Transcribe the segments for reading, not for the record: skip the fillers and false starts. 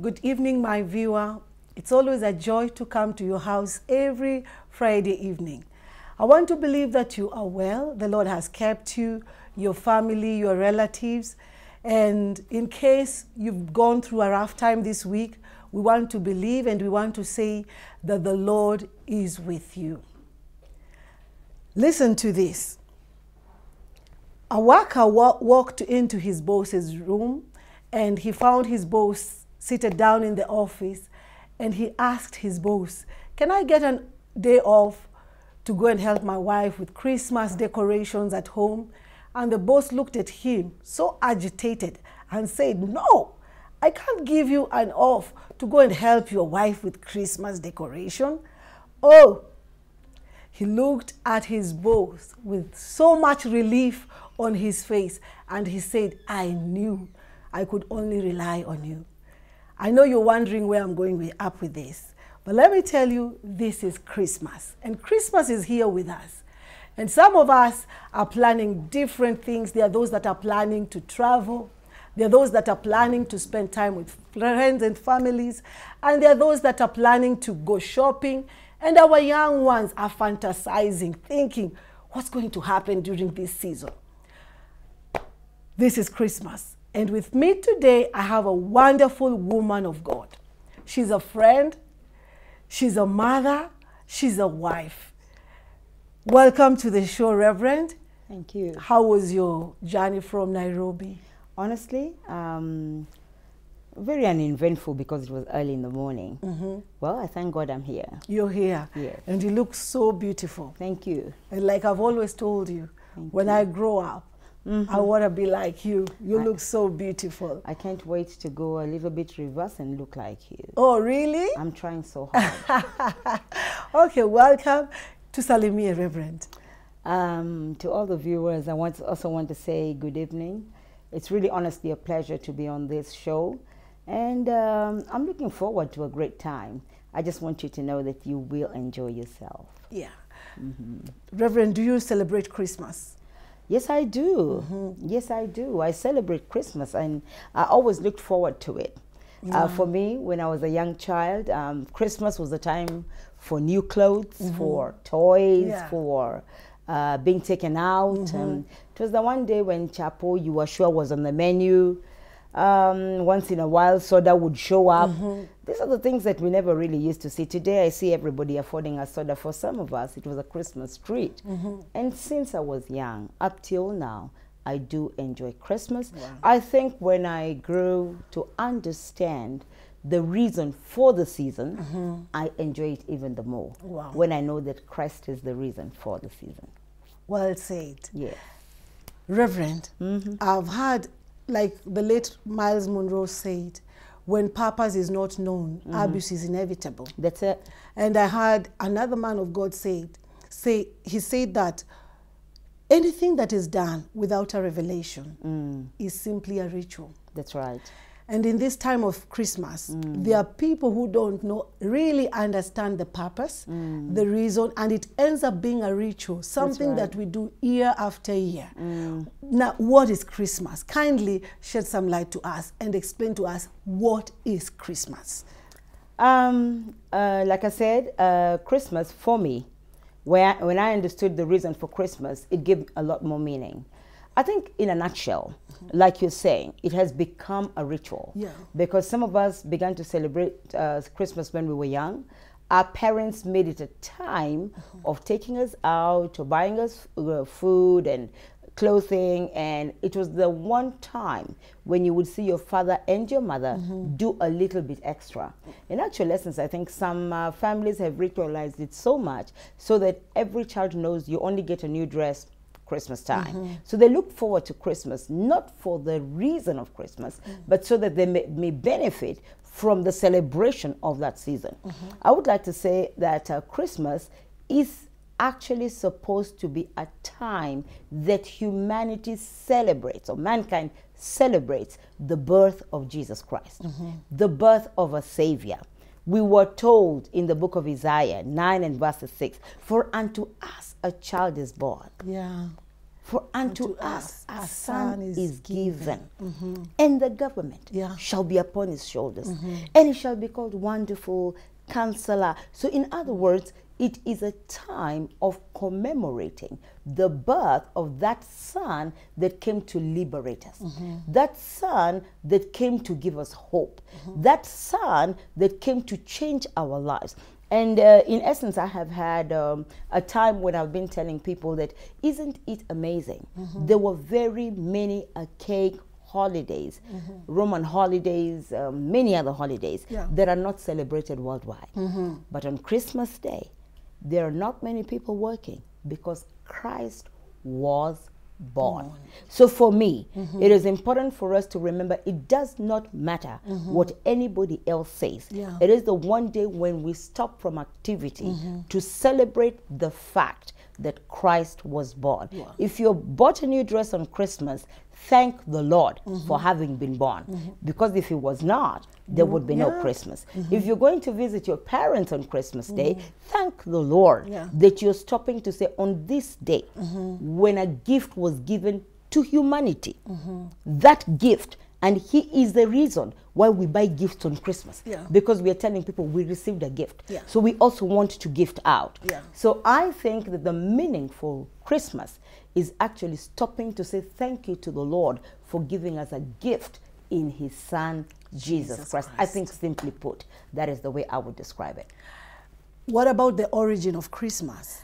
Good evening, my viewer. It's always a joy to come to your house every Friday evening. I want to believe that you are well. The Lord has kept you, your family, your relatives. And in case you've gone through a rough time this week, we want to believe and we want to say that the Lord is with you. Listen to this. A worker walked into his boss's room and he found his boss seated down in the office, and he asked his boss, "Can I get a day off to go and help my wife with Christmas decorations at home?" And the boss looked at him so agitated and said, "No, I can't give you an off to go and help your wife with Christmas decoration." Oh, he looked at his boss with so much relief on his face, and he said, "I knew I could only rely on you." I know you're wondering where I'm going up with this, but let me tell you, this is Christmas, and Christmas is here with us. And some of us are planning different things. There are those that are planning to travel. There are those that are planning to spend time with friends and families. And there are those that are planning to go shopping. And our young ones are fantasizing, thinking, what's going to happen during this season? This is Christmas. And with me today, I have a wonderful woman of God. She's a friend, she's a mother, she's a wife. Welcome to the show, Reverend. Thank you. How was your journey from Nairobi? Honestly, very uneventful because it was early in the morning. Well, I thank God I'm here. You're here. Yes. And you look so beautiful. Thank you. And like I've always told you, when I grow up, I want to be like you. You look so beautiful. I can't wait to go a little bit reverse and look like you. Oh, really? I'm trying so hard. Okay, welcome to Salimia, Reverend. To all the viewers, I also want to say good evening. It's really honestly a pleasure to be on this show. And I'm looking forward to a great time. I just want you to know that you will enjoy yourself. Yeah. Reverend, do you celebrate Christmas? Yes, I do. Yes, I do. I celebrate Christmas, and I always looked forward to it. For me, when I was a young child, Christmas was the time for new clothes, for toys, for being taken out. It was the one day when chapo, you were sure, was on the menu. Once in a while, soda would show up. These are the things that we never really used to see. Today, I see everybody affording a soda. For some of us, it was a Christmas treat. And since I was young, up till now, I do enjoy Christmas. Wow. I think when I grew to understand the reason for the season, I enjoy it even the more. Wow. When I know that Christ is the reason for the season. Well said. Yeah. Reverend, I've heard, like the late Miles Monroe said, when purpose is not known, abuse is inevitable. That's it. And I heard another man of God he said that anything that is done without a revelation is simply a ritual. That's right. And in this time of Christmas, there are people who don't really understand the purpose, the reason, and it ends up being a ritual, something that we do year after year. Now, what is Christmas? Kindly shed some light to us and explain to us, what is Christmas? Like I said, Christmas for me, when I understood the reason for Christmas, it gave a lot more meaning. I think in a nutshell, like you're saying, it has become a ritual. Yeah. Because some of us began to celebrate Christmas when we were young. Our parents made it a time of taking us out, or buying us food and clothing, and it was the one time when you would see your father and your mother do a little bit extra. In actual essence, I think some families have ritualized it so much so that every child knows you only get a new dress Christmas time. So they look forward to Christmas, not for the reason of Christmas, but so that they may benefit from the celebration of that season. I would like to say that Christmas is actually supposed to be a time that humanity celebrates, or mankind celebrates, the birth of Jesus Christ, the birth of a Savior. We were told in the book of Isaiah 9 and verse 6, "For unto us a child is born." Yeah. For unto us a son is given, and the government shall be upon his shoulders, and he shall be called Wonderful Counselor. So in other words, it is a time of commemorating the birth of that son that came to liberate us, that son that came to give us hope, that son that came to change our lives. And in essence, I have had a time when I've been telling people that, isn't it amazing? There were very many archaic holidays, Roman holidays, many other holidays that are not celebrated worldwide. But on Christmas Day, there are not many people working because Christ was born. So for me, it is important for us to remember it does not matter what anybody else says. It is the one day when we stop from activity to celebrate the fact that Christ was born. If you bought a new dress on Christmas, thank the Lord for having been born. Because if he was not, there would be no Christmas. If you're going to visit your parents on Christmas Day, thank the Lord that you're stopping to say, on this day, when a gift was given to humanity, that gift, and he is the reason why we buy gifts on Christmas. Because we are telling people we received a gift. So we also want to gift out. So I think that the meaning for Christmas is actually stopping to say thank you to the Lord for giving us a gift in his son, Jesus Christ. I think, simply put, that is the way I would describe it. What about the origin of Christmas?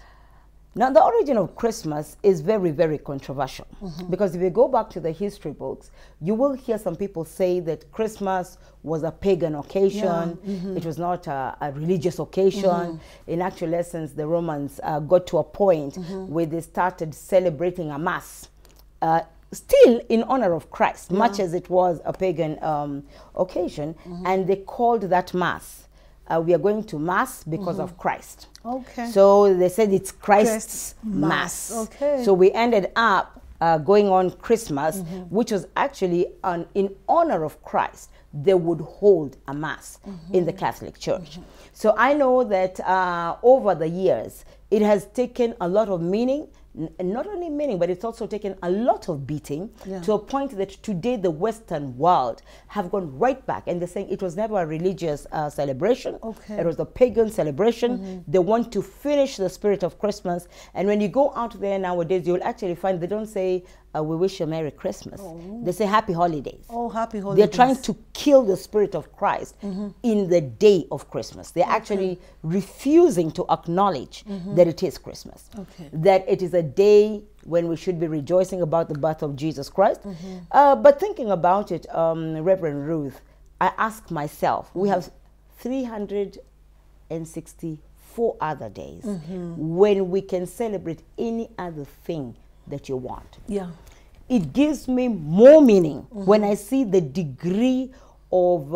Now, the origin of Christmas is very, very controversial. Because if you go back to the history books, you will hear some people say that Christmas was a pagan occasion. It was not a religious occasion. In actual essence, the Romans got to a point where they started celebrating a mass, still in honor of Christ, much as it was a pagan occasion. And they called that mass, we are going to mass because of Christ. So they said it's Christ's mass. So we ended up going on Christmas, which was actually in honor of Christ. They would hold a mass in the Catholic Church. So I know that over the years, it has taken a lot of meaning. Not only meaning, but it's also taken a lot of beating to a point that today the Western world have gone right back, and they're saying it was never a religious celebration. It was a pagan celebration. They want to finish the spirit of Christmas. And when you go out there nowadays, you'll actually find they don't say, we wish you a Merry Christmas. They say Happy Holidays. Happy Holidays. They're trying to kill the spirit of Christ in the day of Christmas. They're actually refusing to acknowledge that it is Christmas. That it is a day when we should be rejoicing about the birth of Jesus Christ. But thinking about it, Reverend Ruth, I ask myself, we have 364 other days when we can celebrate any other thing that you want. It gives me more meaning when I see the degree of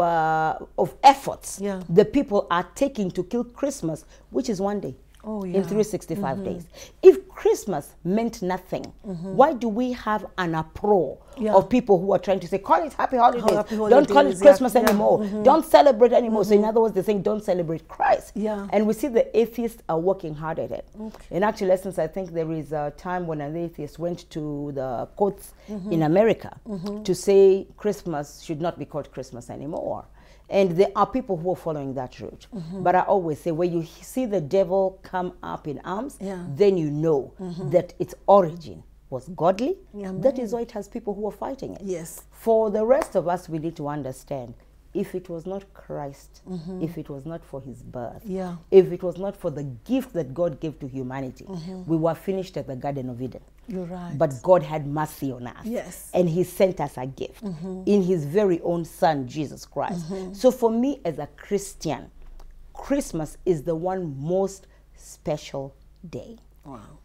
efforts the people are taking to kill Christmas, which is one day. In 365 days. If Christmas meant nothing, why do we have an uproar of people who are trying to say, call it Happy Holidays, don't call it Christmas anymore, don't celebrate anymore. So in other words, they're saying don't celebrate Christ. And we see the atheists are working hard at it. In actual essence, I think there is a time when an atheist went to the courts in America to say Christmas should not be called Christmas anymore. And there are people who are following that route. But I always say, when you see the devil come up in arms, then you know that its origin was godly. That is why it has people who are fighting it. For the rest of us, we need to understand, if it was not Christ, if it was not for his birth, if it was not for the gift that God gave to humanity, we were finished at the Garden of Eden. You're right. But God had mercy on us. And he sent us a gift in his very own son, Jesus Christ. So for me as a Christian, Christmas is the one most special day.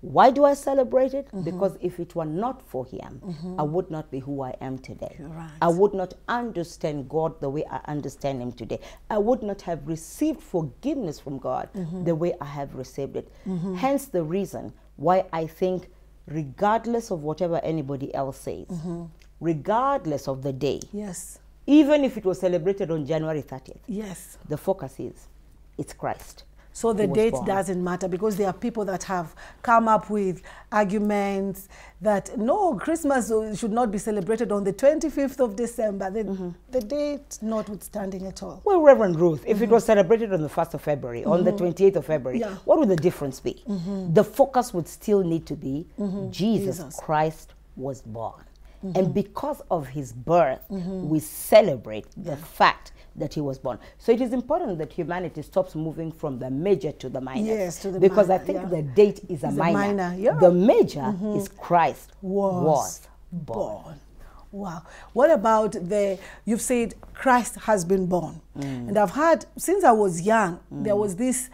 Why do I celebrate it? Because if it were not for him, I would not be who I am today. I would not understand God the way I understand him today. I would not have received forgiveness from God the way I have received it. Hence the reason why I think, regardless of whatever anybody else says, regardless of the day, even if it was celebrated on January 30th, the focus is, it's Christ. So the date doesn't matter, because there are people that have come up with arguments that, no, Christmas should not be celebrated on the 25th of December, the date notwithstanding at all. Well, Reverend Ruth, if it was celebrated on the 1st of February, on the 28th of February, what would the difference be? The focus would still need to be Jesus Christ was born. And because of his birth, we celebrate the fact that he was born. So it is important that humanity stops moving from the major to the minor. Yes, to the because minor, I think the date is a minor. Yeah. The major is Christ was born. Wow. What about you've said Christ has been born. And I've heard, since I was young, there was this,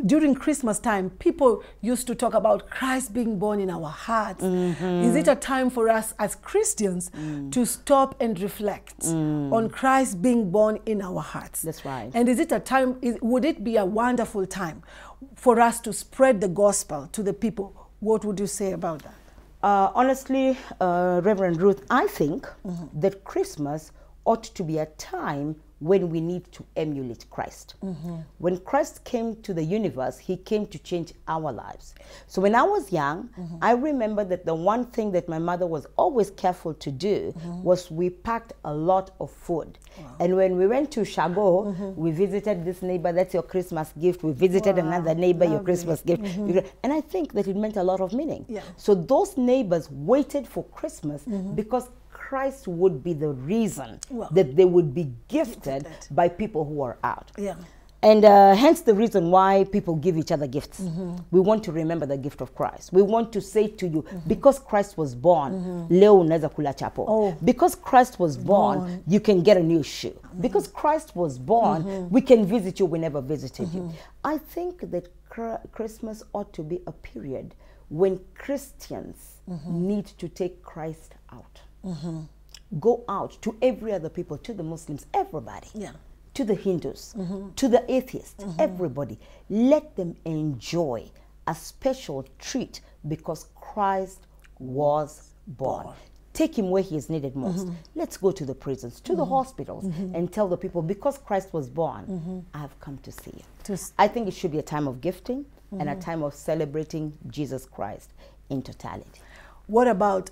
during Christmas time, people used to talk about Christ being born in our hearts. Is it a time for us as Christians to stop and reflect on Christ being born in our hearts? That's right. And is it a time, would it be a wonderful time for us to spread the gospel to the people? What would you say about that? Honestly, Reverend Ruth, I think that Christmas ought to be a time when we need to emulate Christ. When Christ came to the universe, he came to change our lives. So when I was young, I remember that the one thing that my mother was always careful to do was we packed a lot of food. And when we went to Shago, we visited this neighbor, that's your Christmas gift. We visited another neighbor, your Christmas gift. And I think that it meant a lot of meaning. So those neighbors waited for Christmas because Christ would be the reason that they would be gifted by people who are out. And hence the reason why people give each other gifts. We want to remember the gift of Christ. We want to say to you, because Christ was born, leo unaweza kula chapo. Because Christ was born, you can get a new shoe. Because Christ was born, we can visit you, we never visited you. I think that Christmas ought to be a period when Christians need to take Christ out. Go out to every other people, to the Muslims, everybody, to the Hindus, to the atheists, everybody. Let them enjoy a special treat because Christ was born. Take him where he is needed most. Let's go to the prisons, to the hospitals, and tell the people, because Christ was born, I have come to see you. I think it should be a time of gifting and a time of celebrating Jesus Christ in totality. What about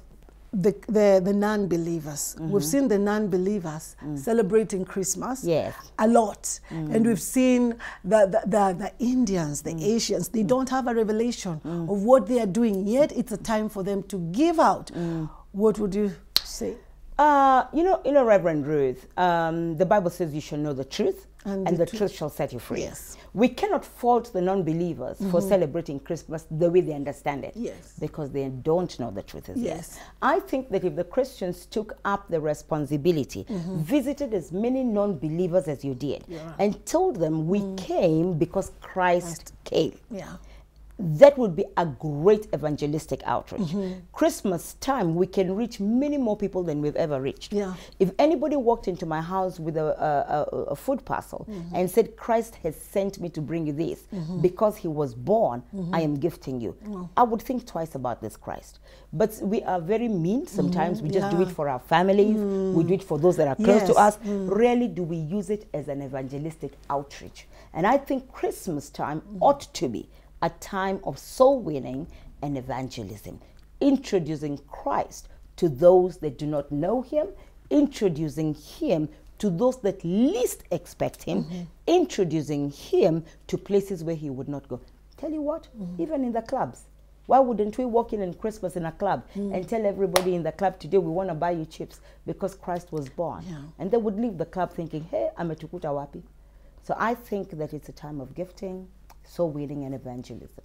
the non-believers? We've seen the non-believers celebrating Christmas a lot. And we've seen the Indians, the Asians, they don't have a revelation of what they are doing, yet it's a time for them to give out. What would you say? You know, Reverend Ruth, the Bible says you shall know the truth, and the truth shall set you free. We cannot fault the non-believers for celebrating Christmas the way they understand it. Because they don't know the truth as yet. I think that if the Christians took up the responsibility, visited as many non-believers as you did, and told them we came because Christ came, that would be a great evangelistic outreach. Christmas time, we can reach many more people than we've ever reached. If anybody walked into my house with a food parcel and said, Christ has sent me to bring you this because he was born, I am gifting you, I would think twice about this Christ. But we are very mean sometimes. We just do it for our families. We do it for those that are close to us. Rarely do we use it as an evangelistic outreach. And I think Christmas time ought to be a time of soul winning and evangelism, introducing Christ to those that do not know him, introducing him to those that least expect him, introducing him to places where he would not go. Tell you what, even in the clubs, why wouldn't we walk in on Christmas in a club and tell everybody in the club, today we want to buy you chips because Christ was born? And they would leave the club thinking, hey, ametukuta wapi? So I think that it's a time of gifting, soul winning, and evangelism.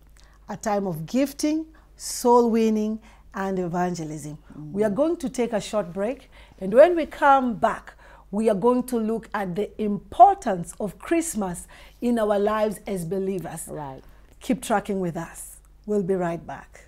A time of gifting, soul winning, and evangelism. We are going to take a short break, and when we come back, we are going to look at the importance of Christmas in our lives as believers. Right. Keep tracking with us. We'll be right back.